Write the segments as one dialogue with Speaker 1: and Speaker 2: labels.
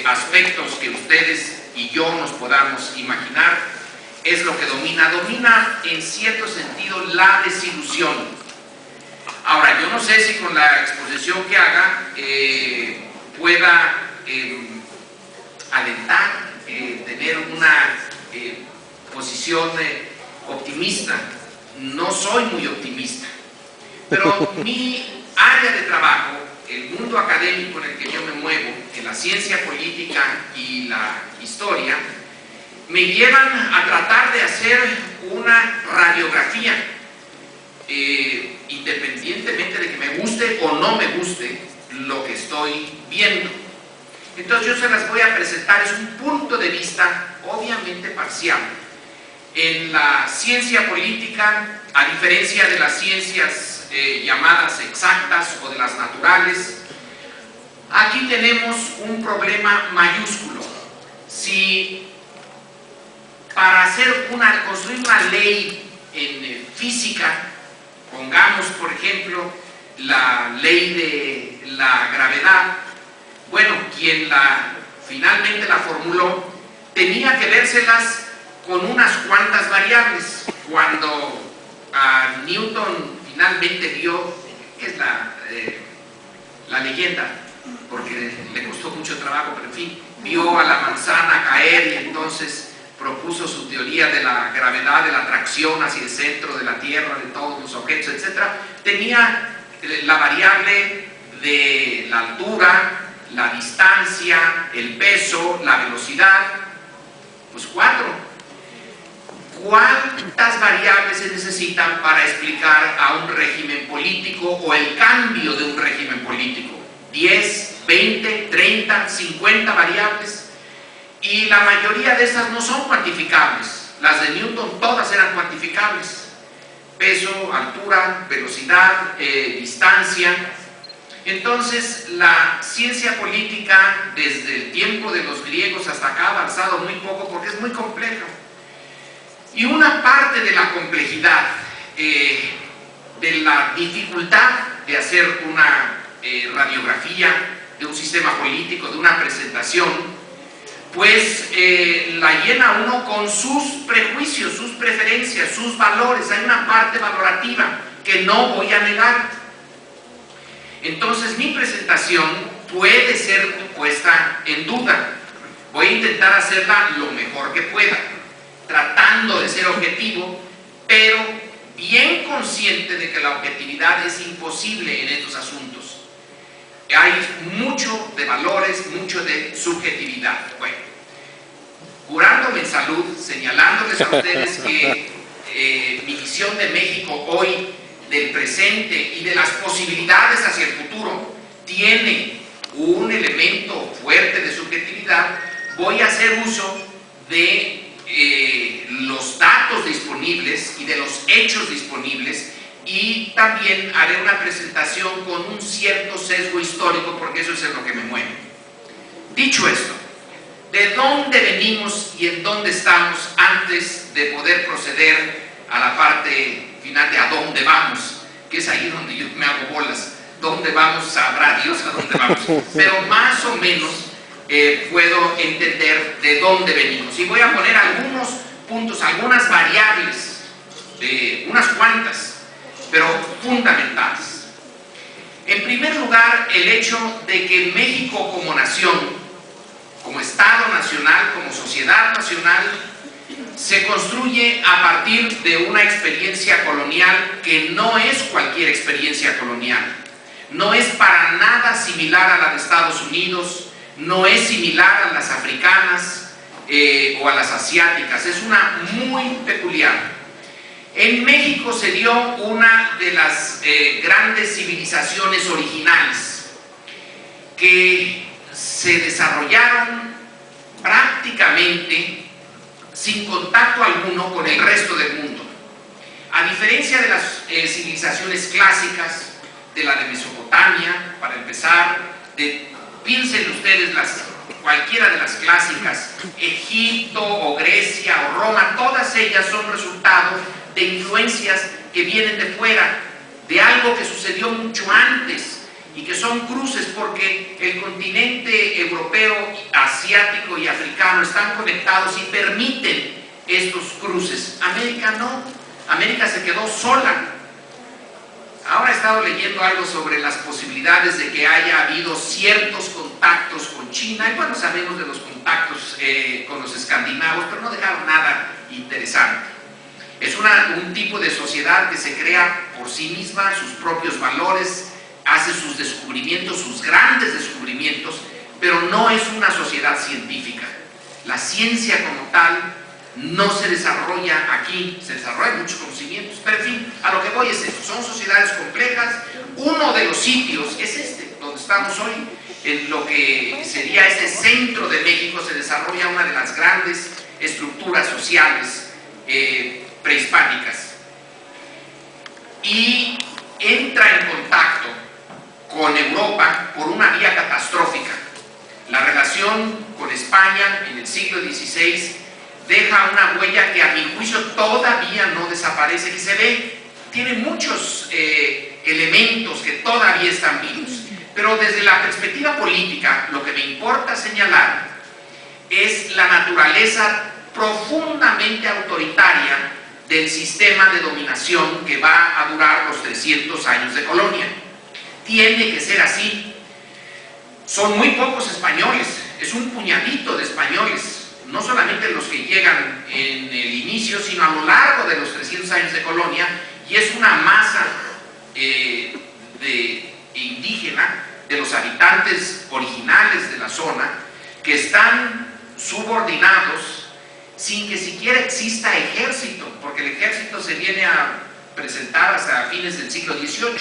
Speaker 1: aspectos que ustedes y yo nos podamos imaginar, es lo que domina. Domina en cierto sentido la desilusión. Ahora, yo no sé si con la exposición que haga pueda alentar, tener una posición optimista. No soy muy optimista, pero mi área de trabajo, el mundo académico en el que yo me muevo, en la ciencia política y la historia, me llevan a tratar de hacer una radiografía, independientemente de que me guste o no me guste lo que estoy viendo. Entonces yo se las voy a presentar, es un punto de vista obviamente parcial. En la ciencia política, a diferencia de las ciencias llamadas exactas o de las naturales, aquí tenemos un problema mayúsculo. Si para construir una ley en física, pongamos por ejemplo la ley de la gravedad, bueno, quien finalmente la formuló tenía que vérselas con unas cuantas variables. Cuando a Newton finalmente vio, que es la leyenda, porque le costó mucho trabajo, pero en fin, vio a la manzana caer y entonces propuso su teoría de la gravedad, de la atracción hacia el centro de la Tierra, de todos los objetos, etc. Tenía la variable de la altura, la distancia, el peso, la velocidad, pues 4. ¿Cuántas variables se necesitan para explicar a un régimen político o el cambio de un régimen político? 10, 20, 30, 50 variables. Y la mayoría de esas no son cuantificables. Las de Newton todas eran cuantificables. Peso, altura, velocidad, distancia. Entonces la ciencia política desde el tiempo de los griegos hasta acá ha avanzado muy poco porque es muy compleja. Y una parte de la complejidad, de la dificultad de hacer una radiografía de un sistema político, de una presentación, pues la llena uno con sus prejuicios, sus preferencias, sus valores. Hay una parte valorativa que no voy a negar. Entonces mi presentación puede ser puesta en duda. Voy a intentar hacerla lo mejor que pueda, tratando de ser objetivo, pero bien consciente de que la objetividad es imposible en estos asuntos. Hay mucho de valores, mucho de subjetividad. Bueno, curándome en salud, señalándoles a ustedes que mi visión de México hoy, del presente y de las posibilidades hacia el futuro, tiene un elemento fuerte de subjetividad, voy a hacer uso de los datos disponibles y de los hechos disponibles, y también haré una presentación con un cierto sesgo histórico, porque eso es en lo que me mueve. Dicho esto, ¿de dónde venimos y en dónde estamos antes de poder proceder a la parte final de a dónde vamos? Que es ahí donde yo me hago bolas. ¿Dónde vamos? Sabrá Dios a dónde vamos. Pero más o menos puedo entender de dónde venimos. Y voy a poner algunos puntos, algunas variables, unas cuantas, pero fundamentales. En primer lugar, el hecho de que México como nación, como Estado nacional, como sociedad nacional, se construye a partir de una experiencia colonial que no es cualquier experiencia colonial. No es para nada similar a la de Estados Unidos, no es similar a las africanas o a las asiáticas, es una muy peculiar. En México se dio una de las grandes civilizaciones originales que se desarrollaron prácticamente sin contacto alguno con el resto del mundo. A diferencia de las civilizaciones clásicas, de la de Mesopotamia, para empezar, piensen ustedes cualquiera de las clásicas, Egipto o Grecia o Roma, todas ellas son resultado de influencias que vienen de fuera, de algo que sucedió mucho antes y que son cruces porque el continente europeo, asiático y africano están conectados y permiten estos cruces. América no, América se quedó sola. Ahora he estado leyendo algo sobre las posibilidades de que haya habido ciertos contactos con China, y bueno, sabemos de los contactos con los escandinavos, pero no dejaron nada interesante. Es un tipo de sociedad que se crea por sí misma, sus propios valores, hace sus descubrimientos, sus grandes descubrimientos, pero no es una sociedad científica. La ciencia como tal no se desarrolla aquí, se desarrollan muchos conocimientos, pero en fin, a lo que voy es esto, son sociedades complejas. Uno de los sitios es este, donde estamos hoy, en lo que sería este centro de México, se desarrolla una de las grandes estructuras sociales prehispánicas, y entra en contacto con Europa por una vía catastrófica. La relación con España en el siglo XVI deja una huella que a mi juicio todavía no desaparece, que se ve, tiene muchos elementos que todavía están vivos. Pero desde la perspectiva política, lo que me importa señalar es la naturaleza profundamente autoritaria del sistema de dominación que va a durar los 300 años de colonia. Tiene que ser así. Son muy pocos españoles, es un puñadito de españoles, no solamente los que llegan en el inicio, sino a lo largo de los 300 años de colonia, y es una masa indígena, de los habitantes originales de la zona, que están subordinados sin que siquiera exista ejército, porque el ejército se viene a presentar hasta fines del siglo XVIII,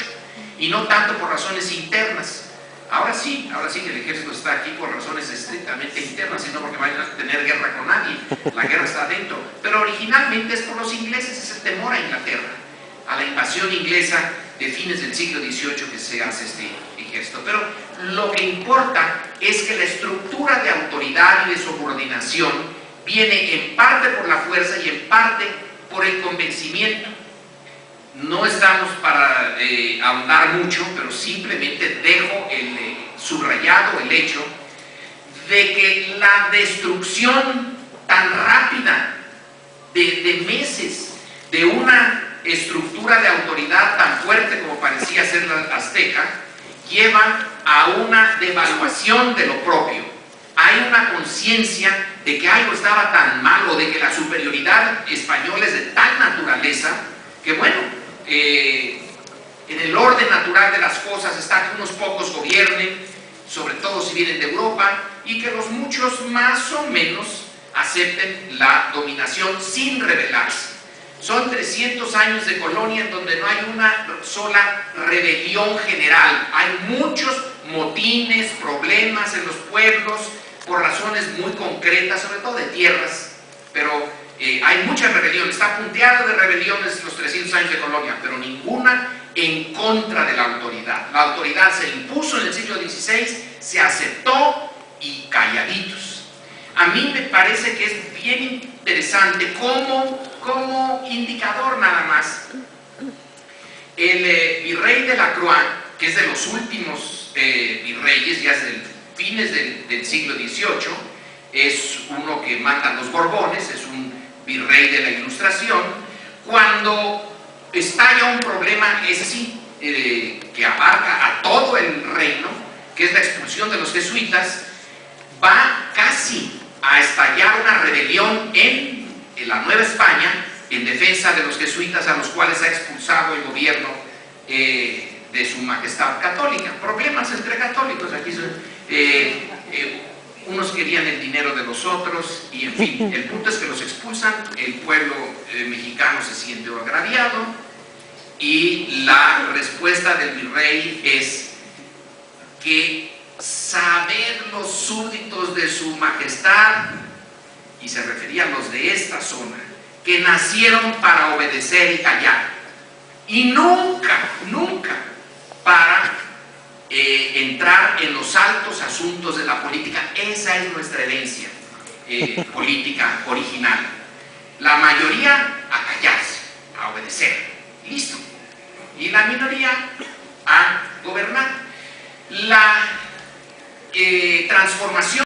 Speaker 1: y no tanto por razones internas. Ahora sí que el ejército está aquí por razones estrictamente internas, y no porque vayan a tener guerra con nadie. La guerra está adentro, pero originalmente es por los ingleses, es el temor a Inglaterra, a la invasión inglesa de fines del siglo XVIII que se hace este ejército. Pero lo que importa es que la estructura de autoridad y de subordinación viene en parte por la fuerza y en parte por el convencimiento. No estamos para ahondar mucho, pero simplemente dejo subrayado el hecho de que la destrucción tan rápida de meses de una estructura de autoridad tan fuerte como parecía ser la azteca lleva a una devaluación de lo propio. Hay una conciencia de que algo estaba tan mal, o de que la superioridad española es de tal naturaleza que, bueno, en el orden natural de las cosas está que unos pocos gobiernen, sobre todo si vienen de Europa, y que los muchos más o menos acepten la dominación sin rebelarse. Son 300 años de colonia en donde no hay una sola rebelión general. Hay muchos motines, problemas en los pueblos por razones muy concretas, sobre todo de tierras, pero hay mucha rebelión. Está punteado de rebeliones los 300 años de colonia, pero ninguna en contra de la autoridad. La autoridad se impuso en el siglo XVI, se aceptó, y calladitos. A mí me parece que es bien interesante como indicador nada más. El virrey de la Croix, que es de los últimos virreyes, ya desde fines del siglo XVIII, es uno que mandan los Borbones, es un virrey de la Ilustración. Cuando estalla un problema, ese sí, que abarca a todo el reino, que es la expulsión de los jesuitas, va casi a estallar una rebelión en la Nueva España en defensa de los jesuitas, a los cuales ha expulsado el gobierno de su majestad católica. Problemas entre católicos aquí unos querían el dinero de los otros, y en fin, el punto es que los expulsan. El pueblo mexicano se siente agraviado, y la respuesta del virrey es que saber los súbditos de su majestad, y se refería a los de esta zona, que nacieron para obedecer y callar, y nunca para entrar en los altos asuntos de la política. Esa es nuestra herencia política original. La mayoría a callarse, a obedecer, listo, y la minoría a gobernar. la transformación